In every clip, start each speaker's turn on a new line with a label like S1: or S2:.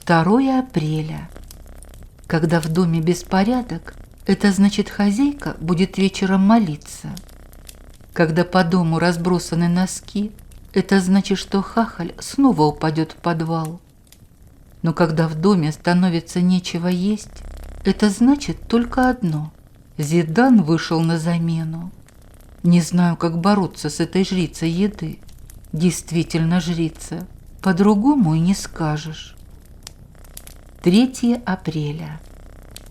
S1: 2 апреля. Когда в доме беспорядок, это значит, хозяйка будет вечером молиться. Когда по дому разбросаны носки, это значит, что хахаль снова упадет в подвал. Но когда в доме становится нечего есть, это значит только одно – Зидан вышел на замену. Не знаю, как бороться с этой жрицей еды. Действительно жрица, по-другому и не скажешь. 3 апреля.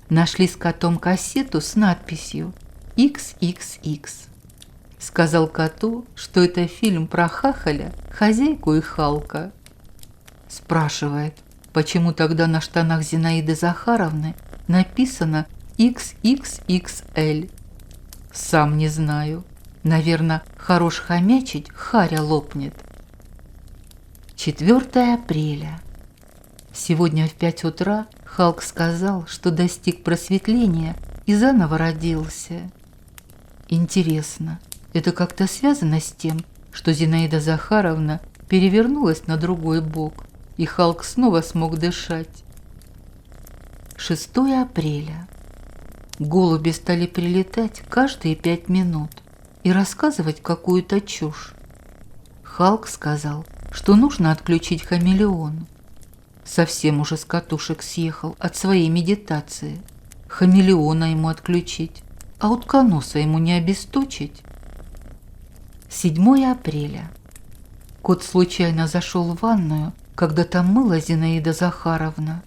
S1: Нашли с котом кассету с надписью XXX. Сказал коту, что это фильм про хахаля, хозяйку и Халка. Спрашивает, почему тогда на штанах Зинаиды Захаровны написано XXXL. Сам не знаю. Наверное, хорош хомячить, харя лопнет. 4 апреля. Сегодня в 5 утра Халк сказал, что достиг просветления и заново родился. Интересно, это как-то связано с тем, что Зинаида Захаровна перевернулась на другой бок, и Халк снова смог дышать. 6 апреля. Голуби стали прилетать каждые 5 минут и рассказывать какую-то чушь. Халк сказал, что нужно отключить хамелеон. Совсем уже с катушек съехал от своей медитации. Хамелеона ему отключить, а утконоса ему не обесточить. 7 апреля. Кот случайно зашел в ванную, когда там мыла Зинаида Захаровна.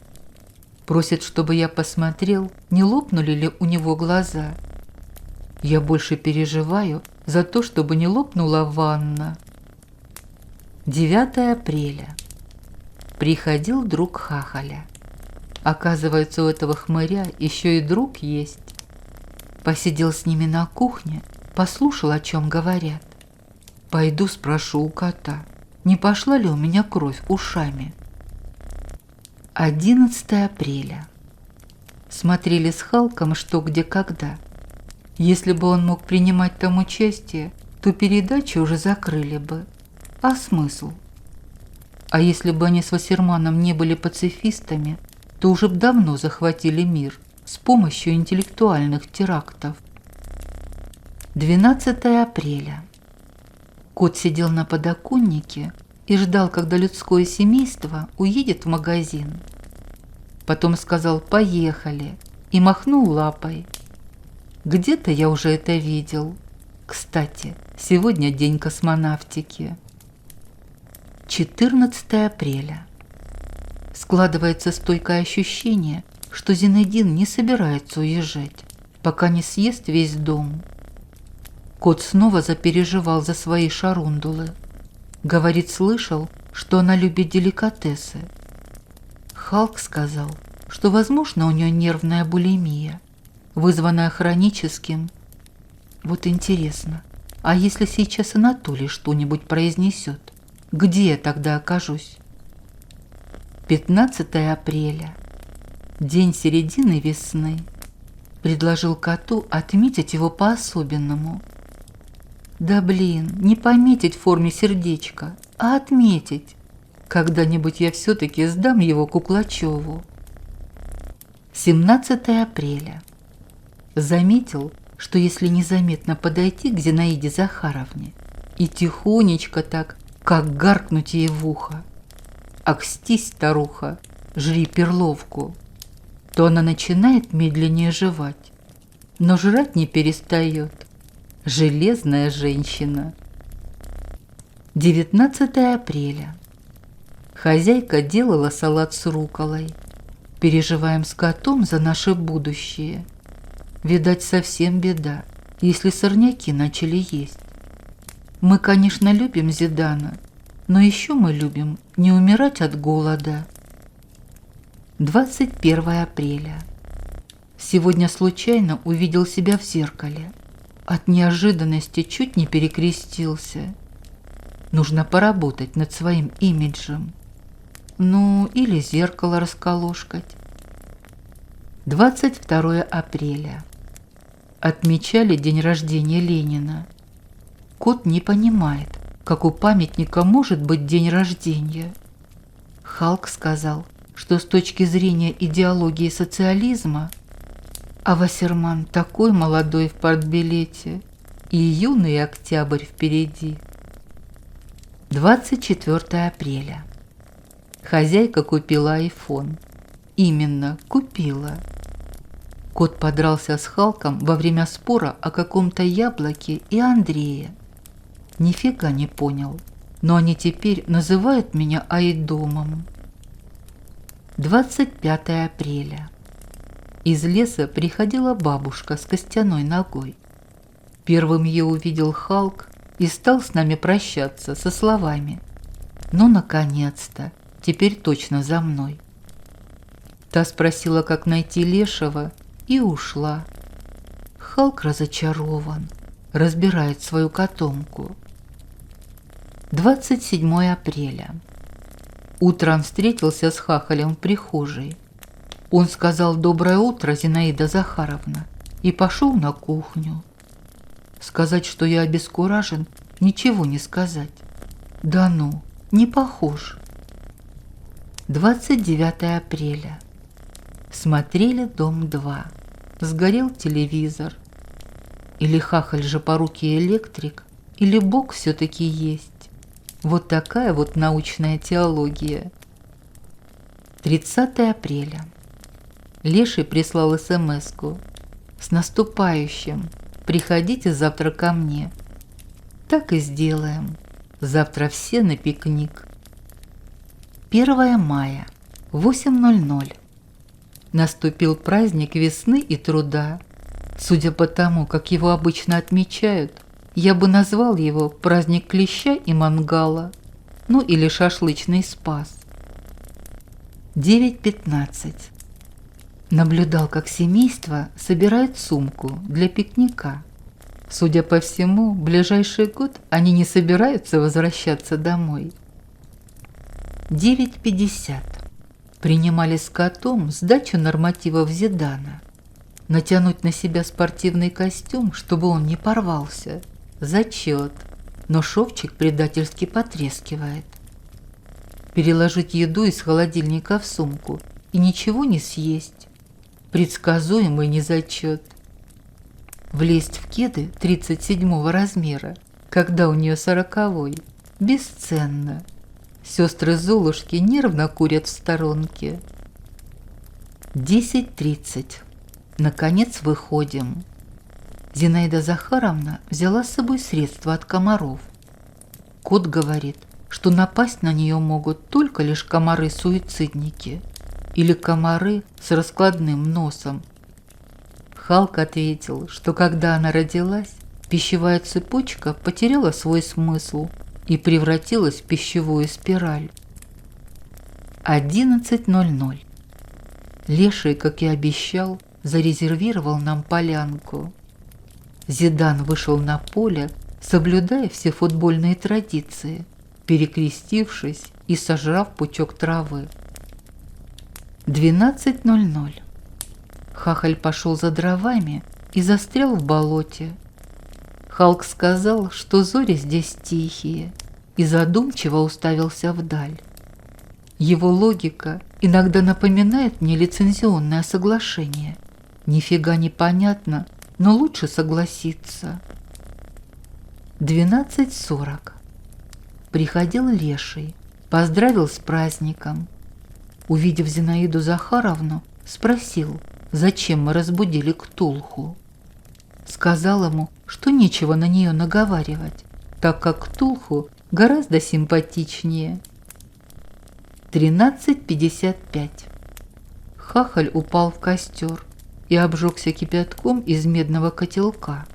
S1: Просит, чтобы я посмотрел, не лопнули ли у него глаза. Я больше переживаю за то, чтобы не лопнула ванна. 9 апреля. Приходил друг хахаля. Оказывается, у этого хмыря еще и друг есть. Посидел с ними на кухне, послушал, о чем говорят. Пойду спрошу у кота, не пошла ли у меня кровь ушами. 11 апреля. Смотрели с Халком «Что, где, когда». Если бы он мог принимать там участие, то передачу уже закрыли бы. А смысл? А если бы они с Вассерманом не были пацифистами, то уже б давно захватили мир с помощью интеллектуальных терактов. 12 апреля. Кот сидел на подоконнике и ждал, когда людское семейство уедет в магазин. Потом сказал «поехали» и махнул лапой. Где-то я уже это видел. Кстати, сегодня день космонавтики. 14 апреля. Складывается стойкое ощущение, что Зинедин не собирается уезжать, пока не съест весь дом. Кот снова запереживал за свои шарундулы. Говорит, слышал, что она любит деликатесы. Халк сказал, что, возможно, у нее нервная булимия, вызванная хроническим. Вот интересно, а если сейчас Анатолий что-нибудь произнесет, где я тогда окажусь? 15 апреля. День середины весны. Предложил коту отметить его по-особенному. Да блин, не пометить в форме сердечка, а отметить. Когда-нибудь я все-таки сдам его Куклачеву. 17 апреля. Заметил, что если незаметно подойти к Зинаиде Захаровне и тихонечко так, как гаркнуть ей в ухо: «Акстись, старуха, жри перловку», то она начинает медленнее жевать, но жрать не перестает. Железная женщина. 19 апреля. Хозяйка делала салат с рукколой. Переживаем с котом за наше будущее. Видать, совсем беда, если сорняки начали есть. Мы, конечно, любим Зидана, но еще мы любим не умирать от голода. 21 апреля. Сегодня случайно увидел себя в зеркале. От неожиданности чуть не перекрестился. Нужно поработать над своим имиджем. Ну, или зеркало расколошкать. 22 апреля. Отмечали день рождения Ленина. Кот не понимает, как у памятника может быть день рождения. Халк сказал, что с точки зрения идеологии социализма, а Вассерман такой молодой в партбилете, и юный октябрь впереди. 24 апреля. Хозяйка купила айфон. Именно, купила. Кот подрался с Халком во время спора о каком-то яблоке и Андрее. Нифига не понял, но они теперь называют меня Айдомом. 25 апреля. Из леса приходила бабушка с костяной ногой. Первым ее увидел Халк и стал с нами прощаться со словами: «Ну, наконец-то, теперь точно за мной». Та спросила, как найти Лешего, и ушла. Халк разочарован, разбирает свою котомку. 27 апреля. Утром встретился с Хахалем в прихожей. Он сказал «Доброе утро, Зинаида Захаровна», и пошел на кухню. Сказать, что я обескуражен, ничего не сказать. Да ну, не похож. 29 апреля. Смотрели «Дом-2». Сгорел телевизор. Или Хахаль же по руке электрик, или Бог все-таки есть. Вот такая вот научная теология. 30 апреля. Леший прислал смс-ку: «С наступающим! Приходите завтра ко мне». Так и сделаем. Завтра все на пикник. 1 мая, 8:00. Наступил праздник весны и труда. Судя по тому, как его обычно отмечают, я бы назвал его праздник клеща и мангала, ну или шашлычный спас. 9:15. Наблюдал, как семейство собирает сумку для пикника. Судя по всему, в ближайший год они не собираются возвращаться домой. 9:50. Принимали с котом сдачу нормативов Зидана. Натянуть на себя спортивный костюм, чтобы он не порвался. Зачет, но шовчик предательски потрескивает. Переложить еду из холодильника в сумку и ничего не съесть. Предсказуемый незачет. Влезть в кеды 37 размера, когда у нее 40-й, бесценно. Сестры Золушки нервно курят в сторонке. 10:30. Наконец выходим. Зинаида Захаровна взяла с собой средства от комаров. Кот говорит, что напасть на нее могут только лишь комары-суицидники или комары с раскладным носом. Халк ответил, что когда она родилась, пищевая цепочка потеряла свой смысл и превратилась в пищевую спираль. 11:00. Леший, как и обещал, зарезервировал нам полянку. Зидан вышел на поле, соблюдая все футбольные традиции, перекрестившись и сожрав пучок травы. 12:00. Хахаль пошел за дровами и застрял в болоте. Халк сказал, что зори здесь тихие, и задумчиво уставился вдаль. Его логика иногда напоминает мне лицензионное соглашение. Нифига не понятно, но лучше согласиться. 12:40. Приходил Леший, поздравил с праздником. Увидев Зинаиду Захаровну, спросил, зачем мы разбудили Ктулху. Сказал ему, что нечего на нее наговаривать, так как Ктулху гораздо симпатичнее. 13:55. Хахаль упал в костер и обжегся кипятком из медного котелка.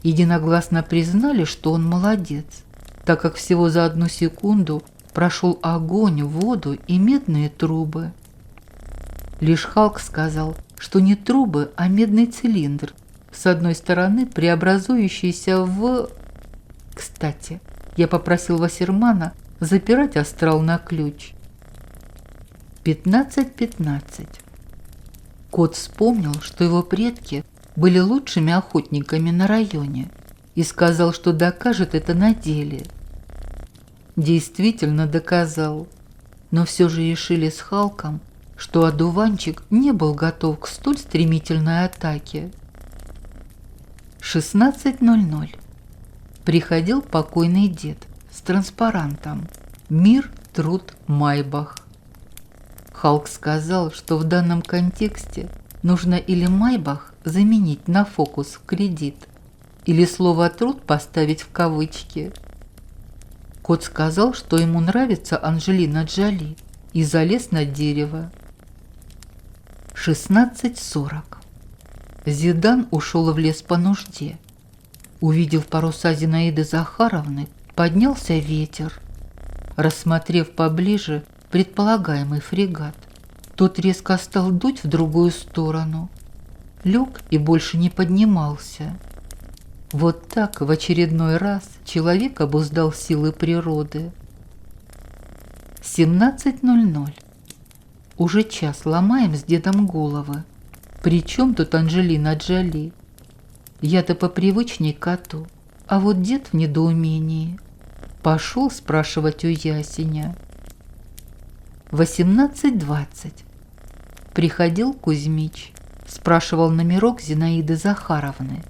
S1: Единогласно признали, что он молодец, так как всего за 1 секунду прошел огонь, воду и медные трубы. Лишь Халк сказал, что не трубы, а медный цилиндр, с одной стороны преобразующийся в... Кстати, я попросил Вассермана запирать астрал на ключ. 15:15. Кот вспомнил, что его предки были лучшими охотниками на районе и сказал, что докажет это на деле. Действительно доказал. но все же решили с Халком, что одуванчик не был готов к столь стремительной атаке. 16:00. Приходил покойный дед с транспарантом «Мир, труд, Майбах». Халк сказал, что в данном контексте нужно или Майбах заменить на фокус в кредит, или слово «труд» поставить в кавычки. Кот сказал, что ему нравится Анджелина Джоли, и залез на дерево. 16:40. Зидан ушел в лес по нужде. Увидев паруса Зинаиды Захаровны, поднялся ветер. Рассмотрев поближе предполагаемый фрегат, тот резко стал дуть в другую сторону. Лег и больше не поднимался. Вот так в очередной раз человек обуздал силы природы. 17:00. Уже час ломаем с дедом головы. Причем тут Анджелина Джоли? Я-то попривычней коту, а вот дед в недоумении. Пошел спрашивать у ясеня. 18:20. Приходил Кузьмич, спрашивал номерок Зинаиды Захаровны.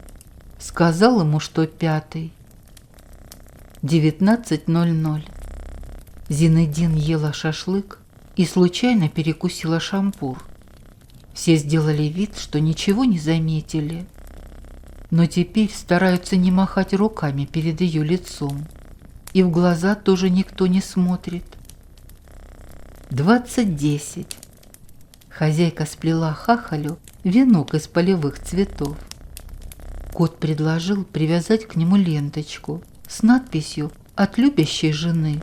S1: Сказал ему, что 5-й. 19:00. Зинаидин ела шашлык и случайно перекусила шампур. Все сделали вид, что ничего не заметили, но теперь стараются не махать руками перед ее лицом, и в глаза тоже никто не смотрит. 20:10. Хозяйка сплела хахалю венок из полевых цветов. Кот предложил привязать к нему ленточку с надписью «От любящей жены».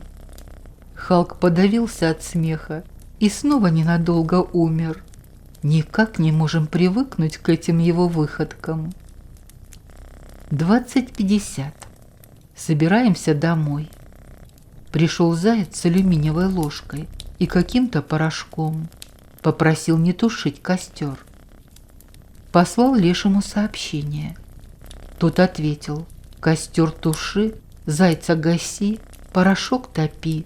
S1: Халк подавился от смеха и снова ненадолго умер. Никак не можем привыкнуть к этим его выходкам. 20:50. Собираемся домой. Пришел заяц с алюминиевой ложкой и каким-то порошком. Попросил не тушить костер. Послал лешему сообщение. Тот ответил: костер туши, зайца гаси, порошок топи.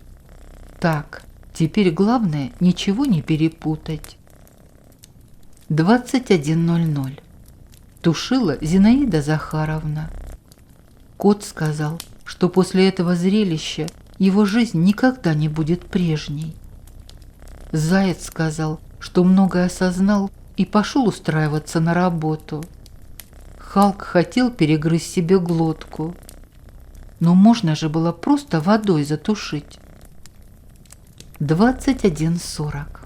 S1: Так, теперь главное ничего не перепутать. 21:00. Тушила Зинаида Захаровна. Кот сказал, что после этого зрелища его жизнь никогда не будет прежней. Заяц сказал, что многое осознал и пошел устраиваться на работу. Халк хотел перегрызть себе глотку, но можно же было просто водой затушить. 21:40.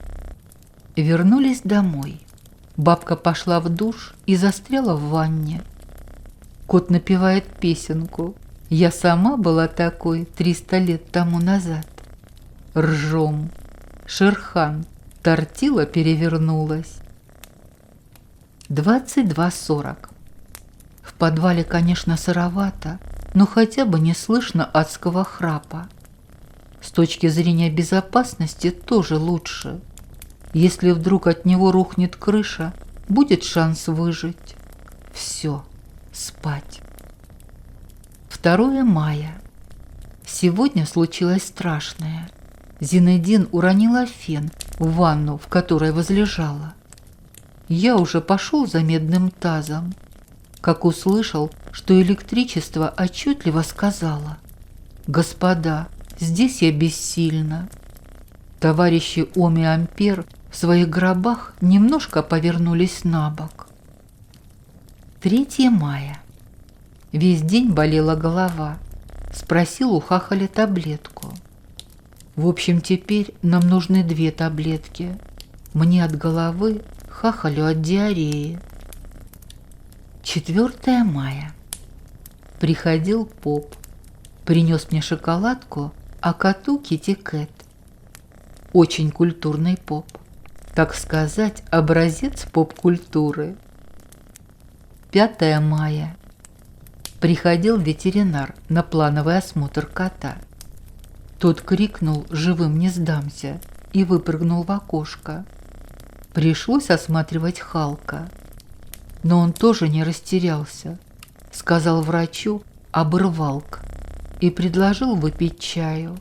S1: Вернулись домой. Бабка пошла в душ и застряла в ванне. Кот напевает песенку «Я сама была такой 300 лет тому назад». Ржем. Шерхан. Тортила перевернулась. 22:40. В подвале, конечно, сыровато, но хотя бы не слышно адского храпа. С точки зрения безопасности тоже лучше. Если вдруг от него рухнет крыша, будет шанс выжить. Все, спать. 2 мая. Сегодня случилось страшное. Зинаидин уронила фен в ванну, в которой возлежала. Я уже пошел за медным тазом, как услышал, что электричество отчетливо сказала: «Господа, здесь я бессильна». Товарищи Ом и Ампер в своих гробах немножко повернулись на бок. 3 мая. Весь день болела голова. Спросил у хахаля таблетку. В общем, теперь нам нужны 2 таблетки. Мне от головы, хахалю от диареи. 4 мая. Приходил поп. Принес мне шоколадку, а коту китикет. Очень культурный поп. Так сказать, образец поп-культуры. 5 мая. Приходил ветеринар на плановый осмотр кота. Тот крикнул «Живым не сдамся» и выпрыгнул в окошко. Пришлось осматривать Халка. Но он тоже не растерялся. Сказал врачу «обырвалк» и предложил выпить чаю.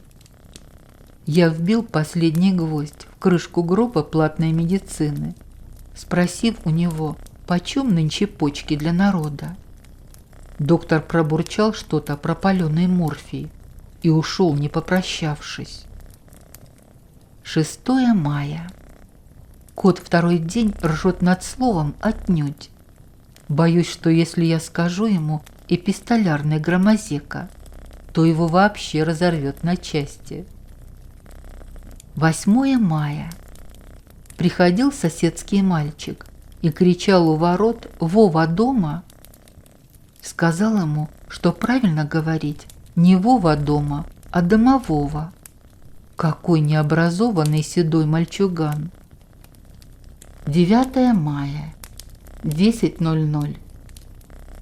S1: я вбил последний гвоздь в крышку гроба платной медицины, спросив у него, почем нынче почки для народа. Доктор пробурчал что-то про паленый морфий и ушел, не попрощавшись. 6 мая. Кот второй день ржет над словом «отнюдь». Боюсь, что если я скажу ему «эпистолярная громозека», то его вообще разорвет на части. 8 мая. Приходил соседский мальчик и кричал у ворот «Вова дома?». Сказал ему, что правильно говорить не Вова дома, а домового. Какой необразованный седой мальчуган. 9 мая. 10:00.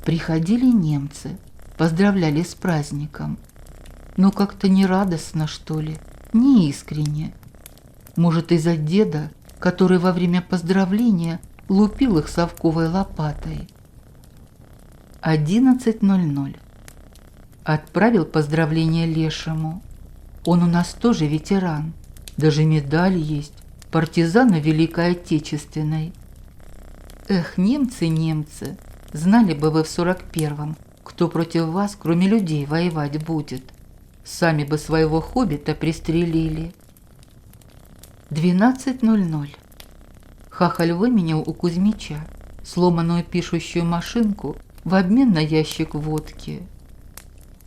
S1: Приходили немцы, поздравляли с праздником. Но как-то не радостно, что ли, не искренне. Может, из-за деда, который во время поздравления лупил их совковой лопатой. 11:00. Отправил поздравление Лешему. Он у нас тоже ветеран, даже медаль есть, партизана Великой Отечественной. Эх, немцы, немцы, знали бы вы в 41-м, кто против вас, кроме людей, воевать будет. Сами бы своего хоббита пристрелили. 12:00. Хахаль выменял у Кузьмича сломанную пишущую машинку в обмен на ящик водки.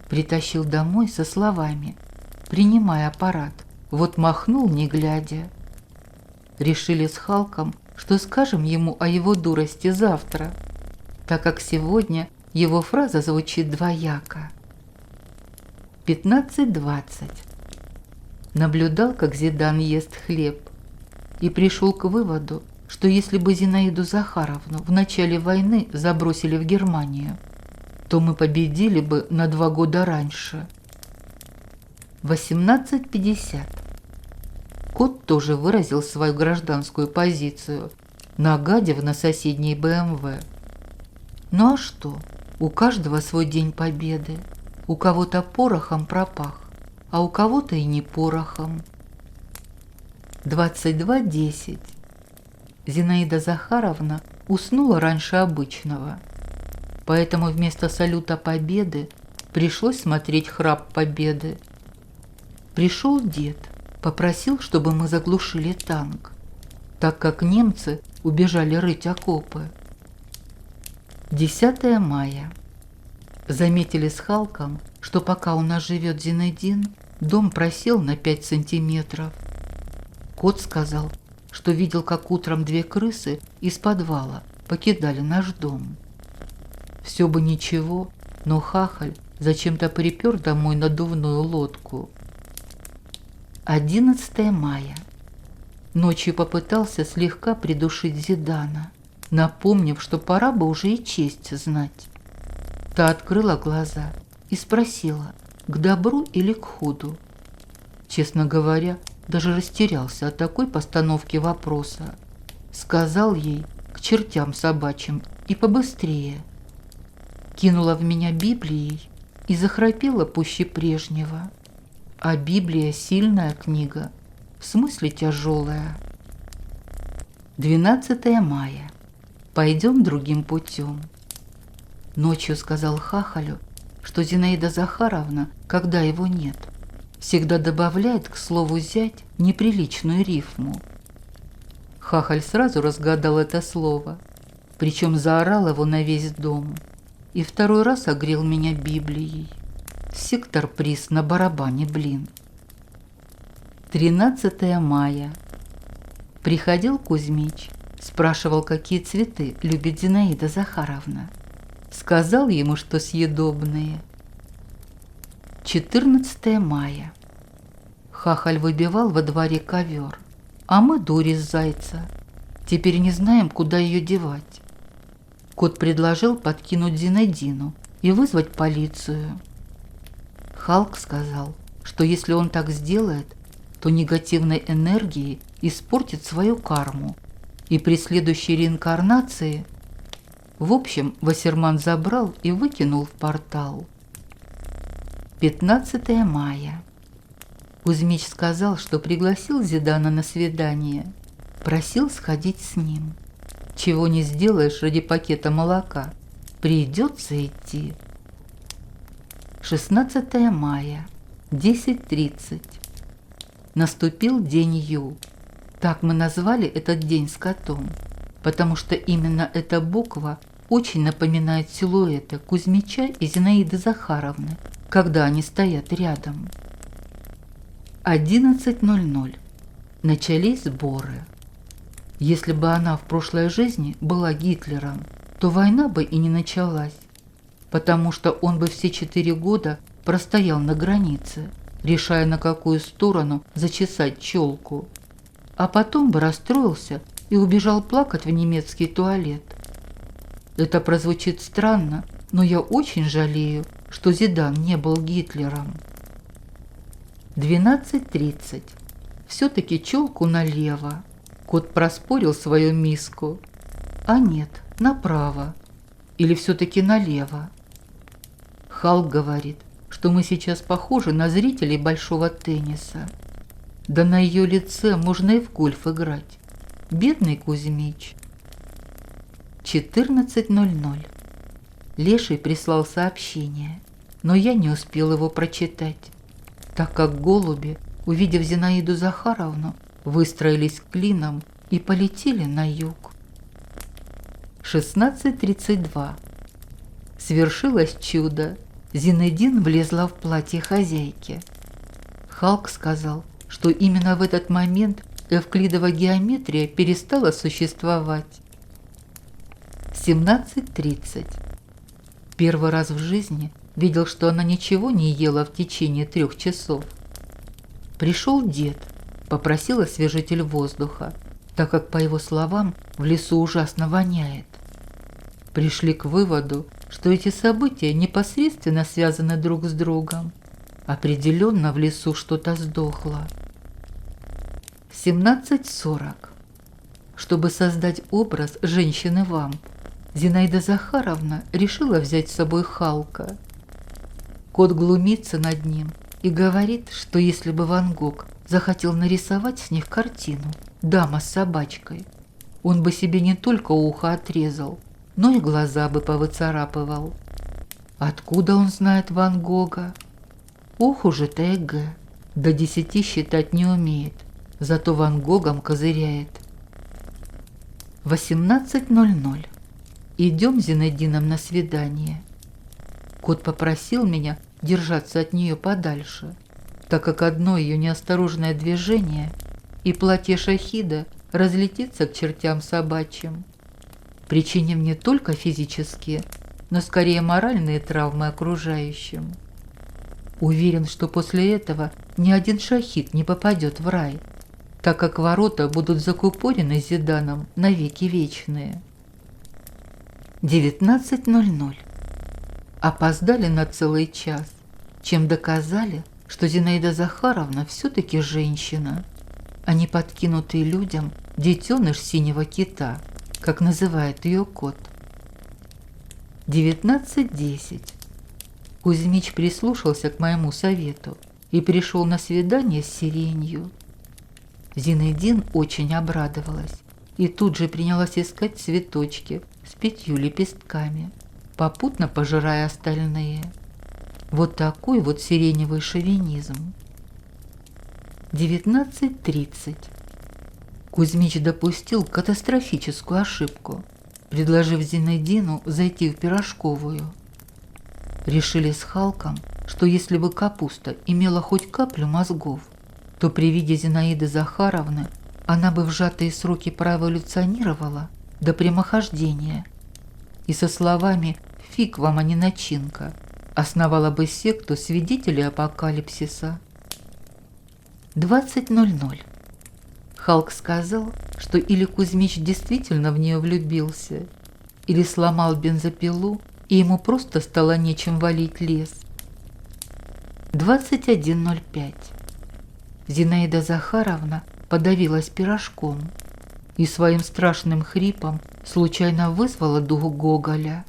S1: Притащил домой со словами «Принимай аппарат». Вот махнул, не глядя. Решили с Халком, что скажем ему о его дурости завтра, так как сегодня его фраза звучит двояко. 15:20. Наблюдал, как Зидан ест хлеб, и пришел к выводу, что если бы Зинаиду Захаровну в начале войны забросили в Германию, то мы победили бы на 2 года раньше. 18:50. Кот тоже выразил свою гражданскую позицию, нагадив на соседней БМВ. Ну а что? У каждого свой день победы. У кого-то порохом пропах, а у кого-то и не порохом. 22:10. Зинаида Захаровна уснула раньше обычного, поэтому вместо салюта победы пришлось смотреть храп победы. Пришел дед, попросил, чтобы мы заглушили танк, так как немцы убежали рыть окопы. 10 мая. Заметили с Халком, что пока у нас живет Зинедин, дом просел на 5 сантиметров. Кот сказал, что видел, как утром 2 крысы из подвала покидали наш дом. Все бы ничего, но Хахаль зачем-то припер домой надувную лодку. 11 мая. Ночью попытался слегка придушить Зидана, напомнив, что пора бы уже и честь знать. Та открыла глаза и спросила, к добру или к худу. Честно говоря, даже растерялся от такой постановки вопроса. Сказал ей к чертям собачьим и побыстрее. Кинула в меня Библией и захрапела пуще прежнего. А Библия сильная книга, в смысле тяжелая. 12 мая. Пойдем другим путем. Ночью сказал Хахалю, что Зинаида Захаровна, когда его нет, всегда добавляет к слову «зять» неприличную рифму. Хахаль сразу разгадал это слово, причем заорал его на весь дом, и второй раз огрел меня Библией. Сектор-приз на барабане, блин. 13 мая. Приходил Кузьмич, спрашивал, какие цветы любит Зинаида Захаровна. Сказал ему, что съедобные. 14 мая. Хахаль выбивал во дворе ковер, а мы дури с зайца. Теперь не знаем, куда ее девать. Кот предложил подкинуть Зинедину и вызвать полицию. Халк сказал, что если он так сделает, то негативной энергией испортит свою карму, и при следующей реинкарнации... В общем, Вассерман забрал и выкинул в портал. 15 мая. Кузьмич сказал, что пригласил Зидана на свидание, просил сходить с ним. Чего не сделаешь ради пакета молока, придется идти. 16 мая, 10:30. Наступил день Ю. Так мы назвали этот день с котом, потому что именно эта буква очень напоминает силуэты Кузьмича и Зинаиды Захаровны, когда они стоят рядом. 11:00. Начались сборы. Если бы она в прошлой жизни была Гитлером, то война бы и не началась, потому что он бы все 4 года простоял на границе, решая, на какую сторону зачесать челку, а потом бы расстроился и убежал плакать в немецкий туалет. Это прозвучит странно, но я очень жалею, что Зидан не был Гитлером. 12:30. Все-таки челку налево. Кот проспорил свою миску. А нет, направо. Или все-таки налево. Халк говорит, что мы сейчас похожи на зрителей большого тенниса. Да на ее лице можно и в гольф играть. Бедный Кузьмич. 14:00. Леший прислал сообщение, но я не успел его прочитать, так как голуби, увидев Зинаиду Захаровну, выстроились клином и полетели на юг. 16:32. Свершилось чудо. Зинедин влезла в платье хозяйки. Халк сказал, что именно в этот момент эвклидова геометрия перестала существовать. 17:30. Первый раз в жизни видел, что она ничего не ела в течение 3 часов. Пришел дед, попросил освежитель воздуха, так как, по его словам, в лесу ужасно воняет. Пришли к выводу, что эти события непосредственно связаны друг с другом. Определенно в лесу что-то сдохло. 17:40. Чтобы создать образ женщины-вамп, Зинаида Захаровна решила взять с собой Халка. Кот глумится над ним и говорит, что если бы Ван Гог захотел нарисовать с них картину «Дама с собачкой», он бы себе не только ухо отрезал, но и глаза бы повыцарапывал. Откуда он знает Ван Гога? Ох уж это эго, до 10 считать не умеет, зато Ван Гогом козыряет. 18:00. Идем с Зинедином на свидание. Кот попросил меня держаться от нее подальше, так как одно ее неосторожное движение и платье шахида разлетится к чертям собачьим, причинив не только физические, но скорее моральные травмы окружающим. Уверен, что после этого ни один шахид не попадет в рай, так как ворота будут закупорены Зиданом навеки вечные. 19:00. Опоздали на целый час, чем доказали, что Зинаида Захаровна все-таки женщина, а не подкинутый людям детеныш синего кита, как называет ее кот. 19:10. Кузьмич прислушался к моему совету и пришел на свидание с сиренью. Зинедин очень обрадовалась и тут же принялась искать цветочки с 5 лепестками, попутно пожирая остальные. Вот такой вот сиреневый шовинизм. 19:30. Кузьмич допустил катастрофическую ошибку, предложив Зинедину зайти в пирожковую. Решили с Халком, что если бы капуста имела хоть каплю мозгов, то при виде Зинаиды Захаровны она бы в сжатые сроки проэволюционировала до прямохождения и со словами «фиг вам, а не начинка» основала бы секту свидетелей апокалипсиса. 20:00. Халк сказал, что или Кузьмич действительно в нее влюбился, или сломал бензопилу, и ему просто стало нечем валить лес. 21:05. Зинаида Захаровна подавилась пирожком и своим страшным хрипом случайно вызвала дух Гоголя.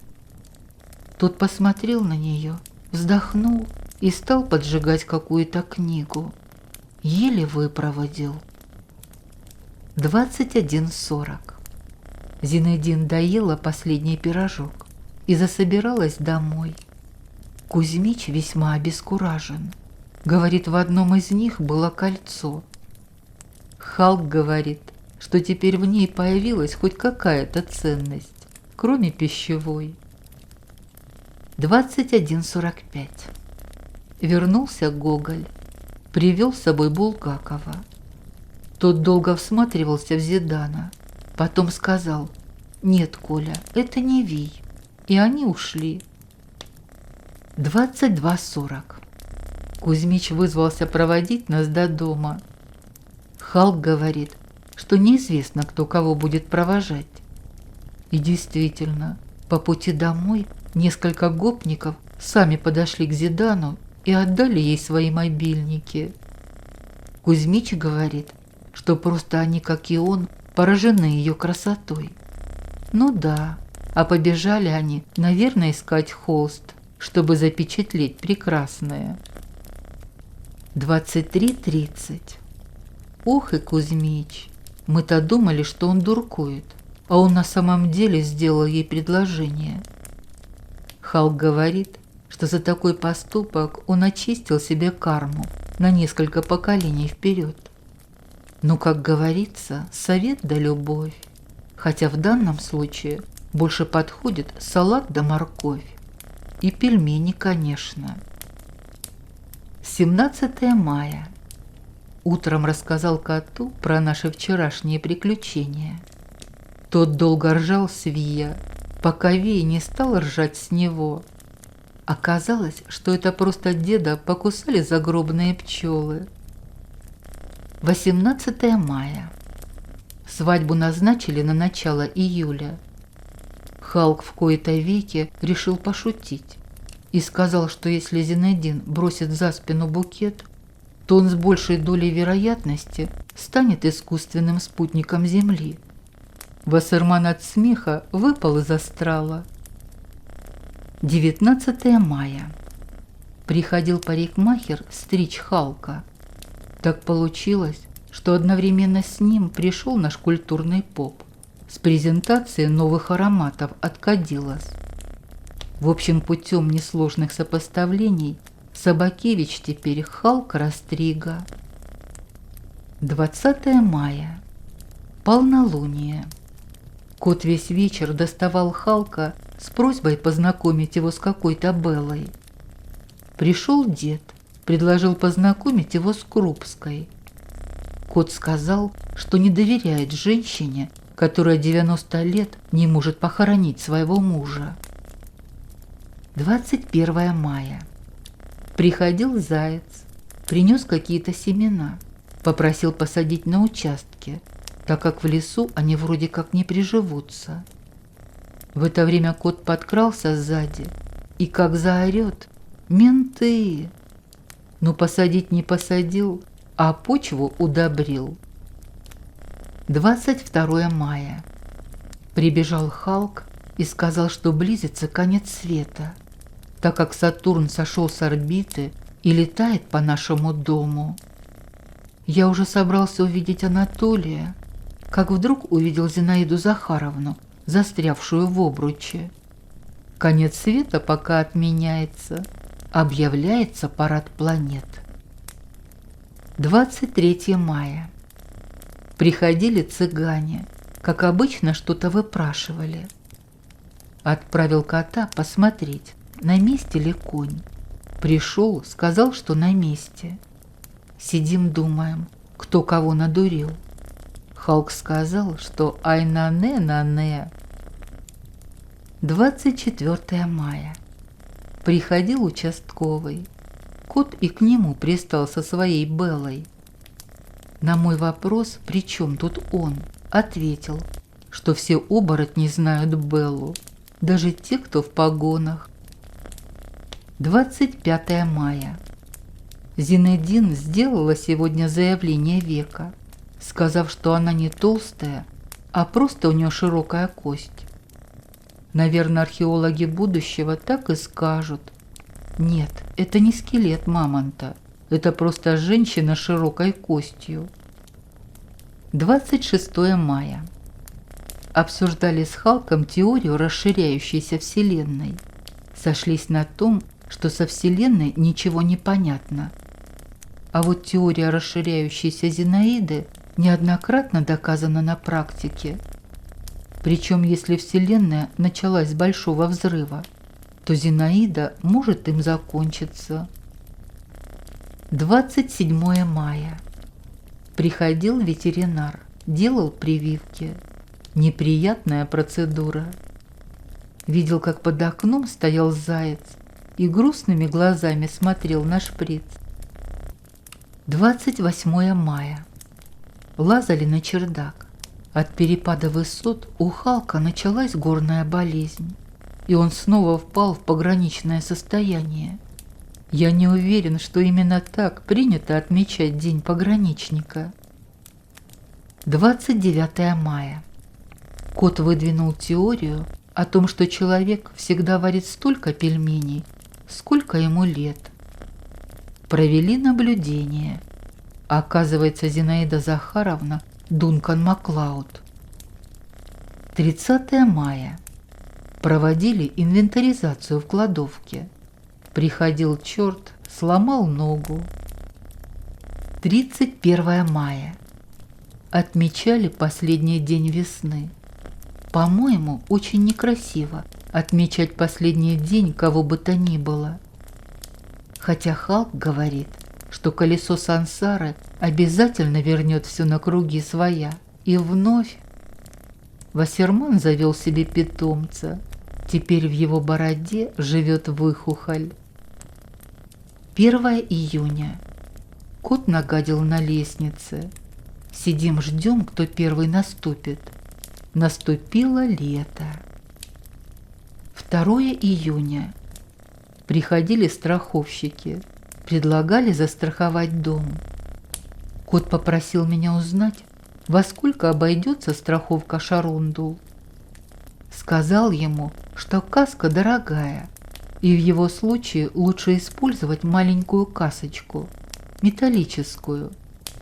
S1: Тот посмотрел на нее, вздохнул и стал поджигать какую-то книгу. Еле выпроводил. 21:40. Зинаидин доела последний пирожок и засобиралась домой. Кузьмич весьма обескуражен. Говорит, в одном из них было кольцо. Халк говорит, что теперь в ней появилась хоть какая-то ценность, кроме пищевой. 21:45. Вернулся Гоголь. Привел с собой Булгакова. Тот долго всматривался в Зидана. Потом сказал: «Нет, Коля, это не Вий». И они ушли. 22:40. Кузьмич вызвался проводить нас до дома. Халк говорит, что неизвестно, кто кого будет провожать. И действительно, по пути домой несколько гопников сами подошли к Зидану и отдали ей свои мобильники. Кузьмич говорит, что просто они, как и он, поражены ее красотой. Ну да, а побежали они, наверное, искать холст, чтобы запечатлеть прекрасное. 23:30. Ох и Кузьмич, мы-то думали, что он дуркует, а он на самом деле сделал ей предложение. Халк говорит, что за такой поступок он очистил себе карму на несколько поколений вперед. Но, как говорится, совет да любовь, хотя в данном случае больше подходит салат да морковь. И пельмени, конечно. 17 мая. Утром рассказал коту про наши вчерашние приключения. Тот долго ржал с Вия, пока Вий не стал ржать с него. Оказалось, что это просто деда покусали загробные пчелы. 18 мая. Свадьбу назначили на начало июля. Халк в кои-то веки решил пошутить и сказал, что если Зинаидин бросит за спину букет, то он с большей долей вероятности станет искусственным спутником Земли. Вассерман от смеха выпал из астрала. 19 мая. Приходил парикмахер стричь Халка. Так получилось, что одновременно с ним пришел наш культурный поп с презентацией новых ароматов от Кадилос. В общем, путем несложных сопоставлений Собакевич теперь Халк Растрига. 20 мая. Полнолуние. Кот весь вечер доставал Халка с просьбой познакомить его с какой-то Беллой. Пришел дед, предложил познакомить его с Крупской. Кот сказал, что не доверяет женщине, которая 90 лет не может похоронить своего мужа. 21 мая. Приходил заяц, принес какие-то семена, попросил посадить на участке, так как в лесу они вроде как не приживутся. В это время кот подкрался сзади и как заорет: «Менты!» Но посадить не посадил, а почву удобрил. 22 мая. Прибежал Халк и сказал, что близится конец света, так как Сатурн сошел с орбиты и летает по нашему дому. Я уже собрался увидеть Анатолия, как вдруг увидел Зинаиду Захаровну, застрявшую в обруче. Конец света пока отменяется, объявляется парад планет. 23 мая. Приходили цыгане, как обычно, что-то выпрашивали. Отправил кота посмотреть, на месте ли конь. Пришел, сказал, что на месте. Сидим, думаем, кто кого надурил. Халк сказал, что ай-на-не-на-не. 24 мая. Приходил участковый. Кот и к нему пристал со своей Беллой. На мой вопрос, при чем тут он, ответил, что все оборотни знают Беллу, даже те, кто в погонах. 25 мая. Зинаидин сделала сегодня заявление века, сказав, что она не толстая, а просто у нее широкая кость. Наверное, археологи будущего так и скажут: нет, это не скелет мамонта, Это просто женщина с широкой костью. 26 мая. Обсуждали с Халком теорию расширяющейся Вселенной. Сошлись на том, что со Вселенной ничего не понятно. А вот теория расширяющейся Зинаиды неоднократно доказана на практике. Причем, если Вселенная началась с большого взрыва, то Зинаида может им закончиться. 27 мая. Приходил ветеринар, делал прививки. Неприятная процедура. Видел, как под окном стоял заяц и грустными глазами смотрел на шприц. 28 мая. Лазали на чердак. От перепада высот у Халка началась горная болезнь, и он снова впал в пограничное состояние. Я не уверен, что именно так принято отмечать День пограничника. 29 мая. Кот выдвинул теорию о том, что человек всегда варит столько пельменей, сколько ему лет. Провели наблюдение. Оказывается, Зинаида Захаровна Дункан Маклауд. 30 мая. Проводили инвентаризацию в кладовке. Приходил черт, сломал ногу. 31 мая. Отмечали последний день весны. По-моему, очень некрасиво отмечать последний день кого бы то ни было. Хотя Халк говорит, что колесо сансары обязательно вернет все на круги своя. И вновь Вассерман завел себе питомца. Теперь в его бороде живет выхухоль. 1 июня. Кот нагадил на лестнице. Сидим, ждем, кто первый наступит. Наступило лето. 2 июня. Приходили страховщики. Предлагали застраховать дом. Кот попросил меня узнать, во сколько обойдется страховка Шарундул. Сказал ему, что каска дорогая, и в его случае лучше использовать маленькую касочку, металлическую.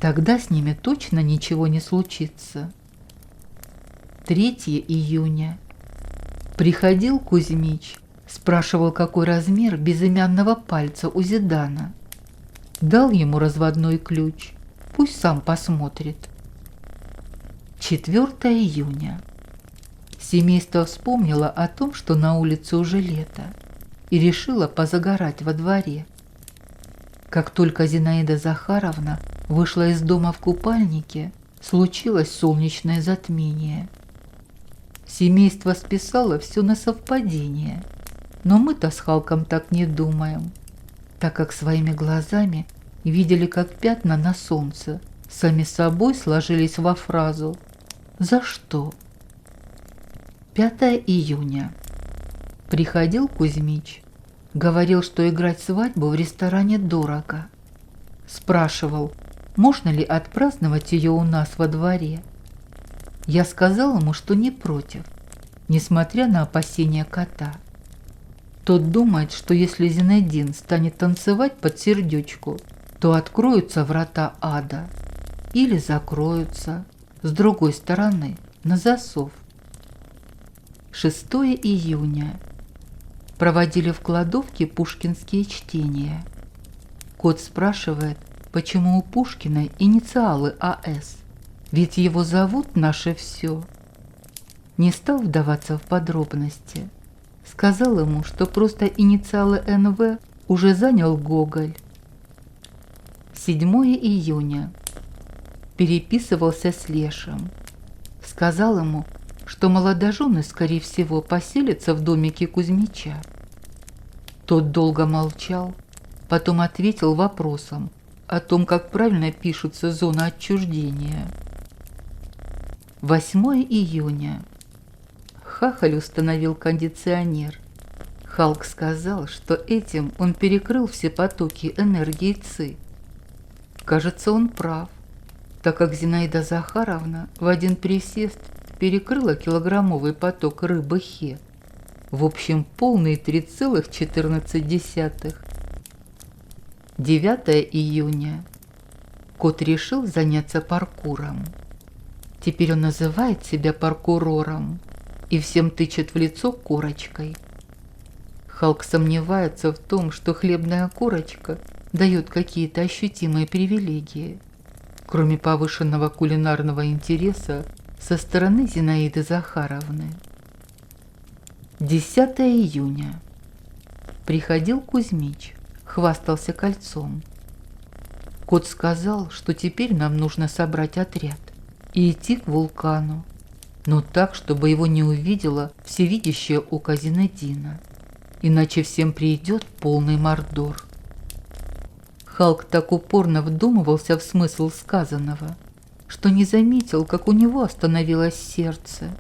S1: Тогда с ними точно ничего не случится. 3 июня. Приходил Кузьмич, спрашивал, какой размер безымянного пальца у Зидана. Дал ему разводной ключ, пусть сам посмотрит. 4 июня. Семейство вспомнило о том, что на улице уже лето, и решило позагорать во дворе. Как только Зинаида Захаровна вышла из дома в купальнике, случилось солнечное затмение. Семейство списало все на совпадение, но мы-то с Халком так не думаем, так как своими глазами видели, как пятна на солнце сами собой сложились во фразу «За что?». 5 июня. Приходил Кузьмич, говорил, что играть свадьбу в ресторане дорого. Спрашивал, можно ли отпраздновать ее у нас во дворе. Я сказал ему, что не против, несмотря на опасения кота. Тот думает, что если Зинедин станет танцевать под сердечку, то откроются врата ада или закроются с другой стороны, на засов. 6 июня. Проводили в кладовке пушкинские чтения. Кот спрашивает, почему у Пушкина инициалы А.С., ведь его зовут «Наше все». Не стал вдаваться в подробности. Сказал ему, что просто инициалы НВ уже занял Гоголь. 7 июня. Переписывался с Лешем. Сказал ему, что молодожены, скорее всего, поселятся в домике Кузьмича. Тот долго молчал, потом ответил вопросом о том, как правильно пишутся зоны отчуждения. 8 июня. Хахаль установил кондиционер. Халк сказал, что этим он перекрыл все потоки энергии ЦИ. Кажется, он прав, так как Зинаида Захаровна в один присест перекрыла килограммовый поток рыбы Хе. В общем, полные 3,14. 9 июня. Кот решил заняться паркуром. Теперь он называет себя паркурором и всем тычет в лицо корочкой. Халк сомневается в том, что хлебная корочка дает какие-то ощутимые привилегии, кроме повышенного кулинарного интереса со стороны Зинаиды Захаровны. 10 июня. Приходил Кузьмич, хвастался кольцом. Кот сказал, что теперь нам нужно собрать отряд и идти к вулкану, но так, чтобы его не увидело всевидящее око Зинедина, иначе всем придет полный мордор. Халк так упорно вдумывался в смысл сказанного, что не заметил, как у него остановилось сердце.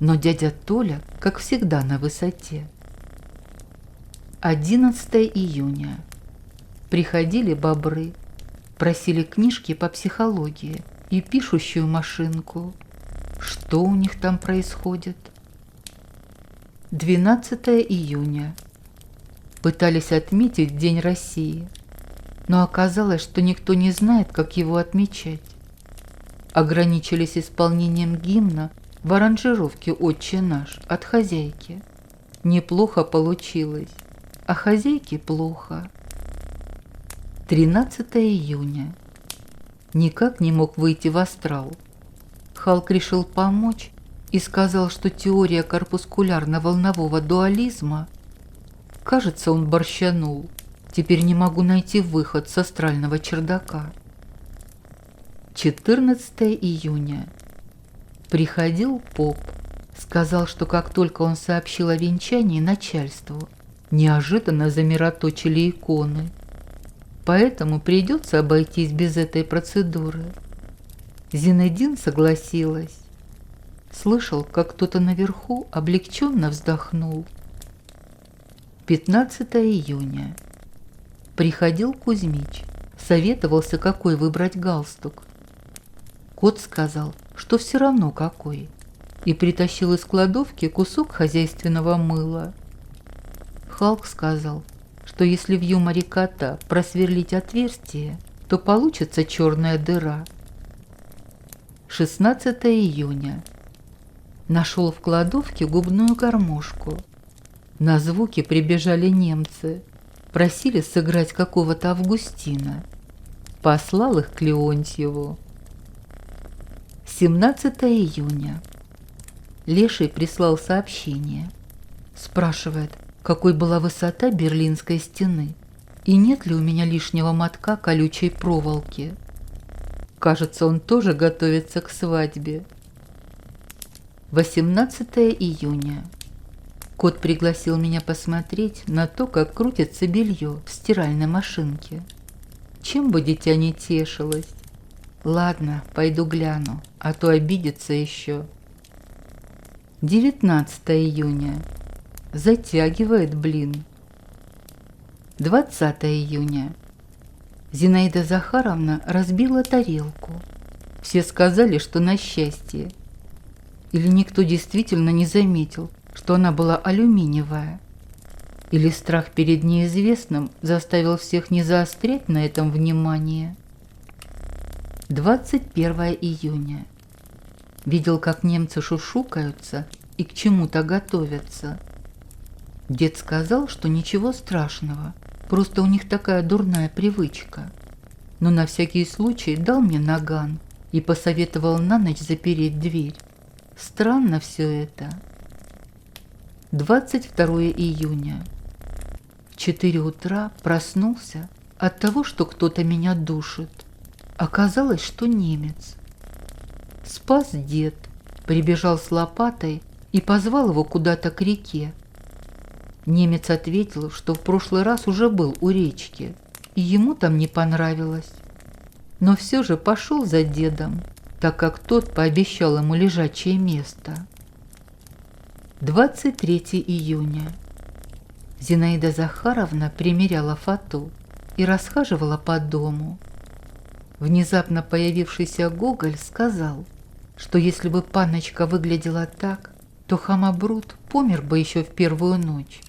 S1: Но дядя Толя, как всегда, на высоте. 11 июня. Приходили бобры, просили книжки по психологии и пишущую машинку. Что у них там происходит? 12 июня. Пытались отметить День России, но оказалось, что никто не знает, как его отмечать. Ограничились исполнением гимна в аранжировке «Отче наш» от хозяйки. Неплохо получилось, а хозяйке плохо. 13 июня. Никак не мог выйти в астрал. Халк решил помочь и сказал, что теория корпускулярно-волнового дуализма... Кажется, он борщанул. Теперь не могу найти выход с астрального чердака. 14 июня. Приходил поп. Сказал, что как только он сообщил о венчании начальству, неожиданно замироточили иконы. Поэтому придется обойтись без этой процедуры. Зинедин согласилась. Слышал, как кто-то наверху облегченно вздохнул. 15 июня. Приходил Кузьмич. Советовался, какой выбрать галстук. Кот сказал, что все равно какой, и притащил из кладовки кусок хозяйственного мыла. Халк сказал, что если в юморе кота просверлить отверстие, то получится черная дыра. 16 июня. Нашел в кладовке губную гармошку. На звуки прибежали немцы, просили сыграть какого-то Августина. Послал их к Леонтьеву. 17 июня. Леший прислал сообщение. Спрашивает, какой была высота Берлинской стены и нет ли у меня лишнего мотка колючей проволоки. Кажется, он тоже готовится к свадьбе. 18 июня. Кот пригласил меня посмотреть на то, как крутится белье в стиральной машинке. Чем бы дитя не тешилось. Ладно, пойду гляну, а то обидится еще. 19 июня. Затягивает, блин. 20 июня. Зинаида Захаровна разбила тарелку. Все сказали, что на счастье. Или никто действительно не заметил, что она была алюминиевая. Или страх перед неизвестным заставил всех не заострять на этом внимание. 21 июня. Видел, как немцы шушукаются и к чему-то готовятся. Дед сказал, что ничего страшного, просто у них такая дурная привычка. Но на всякий случай дал мне наган и посоветовал на ночь запереть дверь. Странно все это. 22 июня. В 4 утра проснулся от того, что кто-то меня душит. Оказалось, что немец. Спас дед, прибежал с лопатой и позвал его куда-то к реке. Немец ответил, что в прошлый раз уже был у речки, и ему там не понравилось. Но все же пошел за дедом, так как тот пообещал ему лежачее место. 23 июня. Зинаида Захаровна примеряла фату и расхаживала по дому. Внезапно появившийся Гоголь сказал, что если бы панночка выглядела так, то Хамабрут помер бы еще в первую ночь.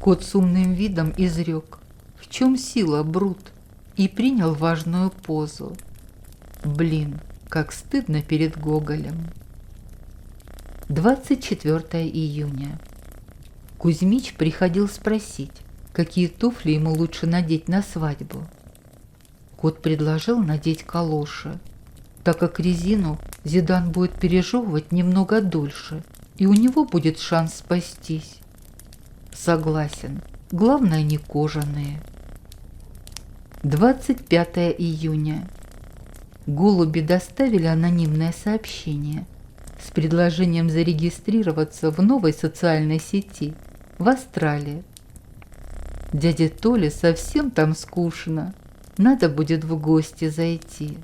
S1: Кот с умным видом изрек: в чем сила, Брут, и принял важную позу. Блин, как стыдно перед Гоголем. 24 июня. Кузьмич приходил спросить, какие туфли ему лучше надеть на свадьбу. Кот предложил надеть калоши, так как резину Зидан будет пережевывать немного дольше, и у него будет шанс спастись. Согласен, главное не кожаные. 25 июня. Голуби доставили анонимное сообщение с предложением зарегистрироваться в новой социальной сети в Австралии. Дяде Толе совсем там скучно, надо будет в гости зайти.